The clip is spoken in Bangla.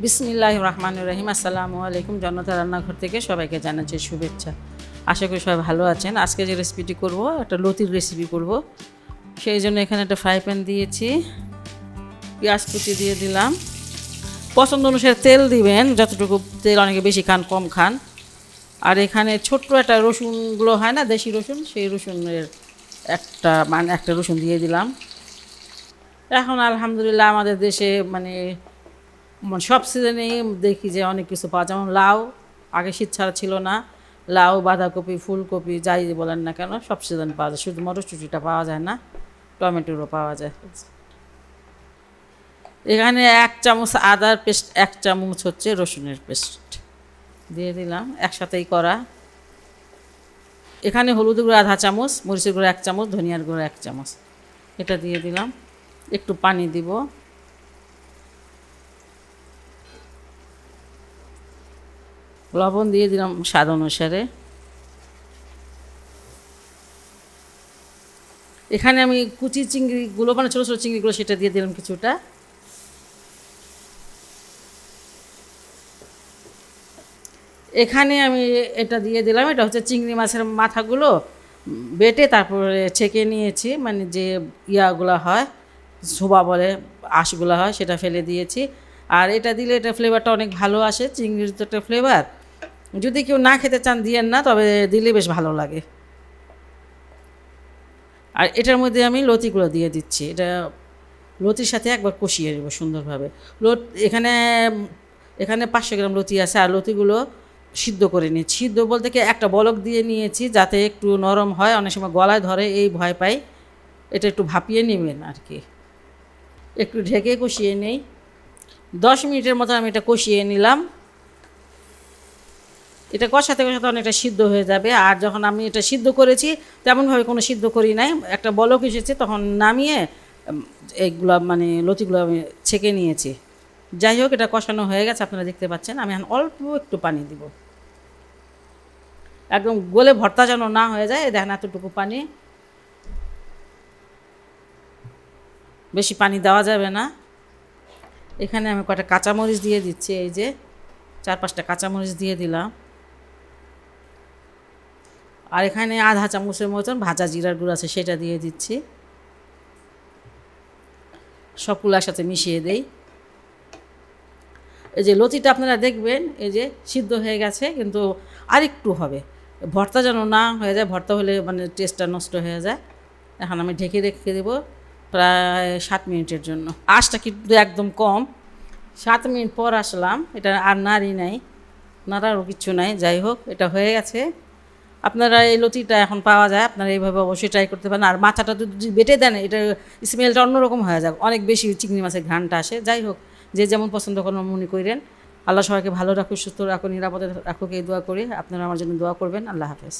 বিসমিল্লাহির রহমানির রহিম। আসসালামু আলাইকুম। জন্নতের রান্নাঘর থেকে সবাইকে জানাচ্ছি শুভেচ্ছা। আশা করি সবাই ভালো আছেন। আজকে যে রেসিপিটি করব একটা লতির রেসিপি করব, সেই জন্য এখানে একটা ফ্রাই প্যান দিয়েছি, পেঁয়াজ কুচি দিয়ে দিলাম। পছন্দ অনুসারে তেল দিবেন, যতটুকু তেল অনেকে বেশি খান কম খান। আর এখানে ছোট্ট একটা রসুনগুলো হয় না, দেশি রসুন, সেই রসুনের একটা রসুন দিয়ে দিলাম। এখন আলহামদুলিল্লাহ আমাদের দেশে সব সিজনেই দেখি যে অনেক কিছু পাওয়া যায়। যেমন লাউ, আগে শীত ছাড়া ছিল না। লাউ, বাঁধাকপি, ফুলকপি যাই বলেন না কেন সব সিজন পাওয়া যায়, শুধু মটরশুঁটিটা পাওয়া যায় না, টমেটোরও পাওয়া যায়। এখানে 1 চামচ আদার পেস্ট, 1 চামচ হচ্ছে রসুনের পেস্ট দিয়ে দিলাম, একসাথেই করা। এখানে হলুদ গুঁড়ো 1/2 চামচ, মরিচের গুঁড়ো 1 চামচ, ধনিয়ার গুঁড়ো 1 চামচ, এটা দিয়ে দিলাম। একটু পানি দিব, লবণ দিয়ে দিলাম স্বাদ অনুসারে। এখানে আমি কুচি চিংড়িগুলো, ছোটো ছোটো চিংড়িগুলো, সেটা দিয়ে দিলাম কিছুটা। এখানে আমি এটা দিয়ে দিলাম, এটা হচ্ছে চিংড়ি মাছের মাথাগুলো বেটে তারপরে ছেঁকে নিয়েছি, যে ইয়াগুলো হয়, ছোবা বলে, আঁশগুলো হয়, সেটা ফেলে দিয়েছি। আর এটা দিলে এটা ফ্লেভারটা অনেক ভালো আসে, চিংড়ির তো একটা ফ্লেভার। যদি কেউ না খেতে চান দিয়েন না, তবে দিলে বেশ ভালো লাগে। আর এটার মধ্যে আমি লতিগুলো দিয়ে দিচ্ছি, এটা লতির সাথে একবার কষিয়ে নেব সুন্দরভাবে। এখানে এখানে 500 গ্রাম লতি আছে, আর লতিগুলো সিদ্ধ করে নিয়েছি। সিদ্ধ বলতে কি একটা বলক দিয়ে নিয়েছি, যাতে একটু নরম হয়, অনেক সময় গলায় ধরে এই ভয় পাই। এটা একটু ভাপিয়ে নেবেন আর কি, একটু ঢেকে কষিয়ে নেই। 10 মিনিটের মতো আমি এটা কষিয়ে নিলাম। এটা কষাতে কষাতে অনেকটা সিদ্ধ হয়ে যাবে। আর যখন আমি এটা সিদ্ধ করেছি, তেমনভাবে কোনো সিদ্ধ করি নাই, একটা বলক এসেছে তখন নামিয়ে এইগুলো লতিগুলো আমি ছেঁকে নিয়েছি। যাই হোক, এটা কষানো হয়ে গেছে, আপনারা দেখতে পাচ্ছেন। আমি এখন অল্প একটু পানি দিব, একদম গলে ভর্তা যেন না হয়ে যায়। দেখেন এতটুকু পানি, বেশি পানি দেওয়া যাবে না। এখানে আমি কয়েকটা কাঁচামরিচ দিয়ে দিচ্ছি, এই যে 4-5টা কাঁচামরিচ দিয়ে দিলাম। আর এখানে 1/2 চামচের মতন ভাজা জিরার গুঁড়ো আছে, সেটা দিয়ে দিচ্ছি। সবগুলো একসাথে মিশিয়ে দেই। এই যে লতিটা আপনারা দেখবেন, এই যে সিদ্ধ হয়ে গেছে, কিন্তু আরেকটু হবে, ভর্তা যেন না হয়ে যায়। ভর্তা হলে টেস্টটা নষ্ট হয়ে যায়। এখন আমি ঢেকে রেখে দেবো প্রায় 7 মিনিটের জন্য। আঁচটা কিন্তু একদম কম। 7 মিনিট পর আসলাম, এটা আর নাড়ি নাই, নাড়ারও কিচ্ছু নাই। যাই হোক, এটা হয়ে গেছে। আপনারা এই লতিটা এখন পাওয়া যায়, আপনারা এইভাবে অবশ্যই ট্রাই করতে পারেন। আর মাথাটা যদি বেটে দেন, এটা স্মেলটা অন্যরকম হয়ে যায়, অনেক বেশি চিংড়ি মাছের ঘ্রাণটা আসে। যাই হোক, যে যেমন পছন্দ করেন মনে করেন। আল্লাহ সবাইকে ভালো রাখুক, সুস্থ রাখুক, নিরাপদে রাখুক, এই দোয়া করি। আপনারা আমার জন্য দোয়া করবেন। আল্লাহ হাফেজ।